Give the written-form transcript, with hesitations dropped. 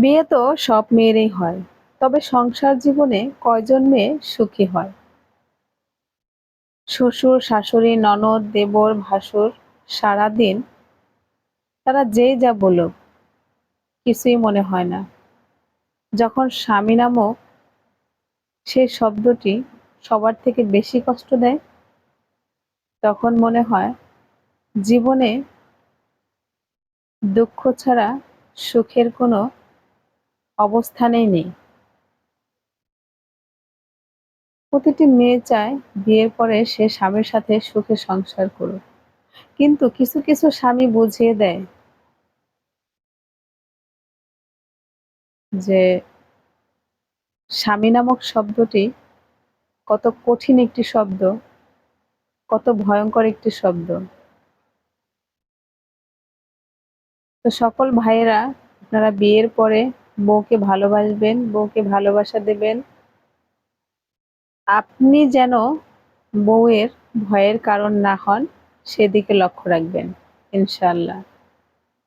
বিয়ে তো সব মেয়েরই হয়, তবে সংসার জীবনে কয়জন মেয়ে সুখী হয়? শ্বশুর শাশুড়ি ননদ দেবর ভাসুর সারাদিন তারা যেই যা বলুক কিছুই মনে হয় না। যখন স্বামী নামক সেই শব্দটি সবার থেকে বেশি কষ্ট দেয়, তখন মনে হয় জীবনে দুঃখ ছাড়া সুখের কোনো অবস্থানেই নেই। প্রতিটি মেয়ে চায় বিয়ের পরে সে স্বামীর সাথে সুখে সংসার করুক, কিন্তু কিছু কিছু স্বামী বুঝিয়ে দেয় যে স্বামী নামক শব্দটি কত কঠিন একটি শব্দ, কত ভয়ঙ্কর একটি শব্দ। তো সকল ভাইয়েরা, আপনারা বিয়ের পরে বউকে ভালোবাসবেন, বউকে ভালোবাসা দেবেন। আপনি যেন বউয়ের ভয়ের কারণ না হন, সেদিকে লক্ষ্য রাখবেন ইনশাআল্লাহ।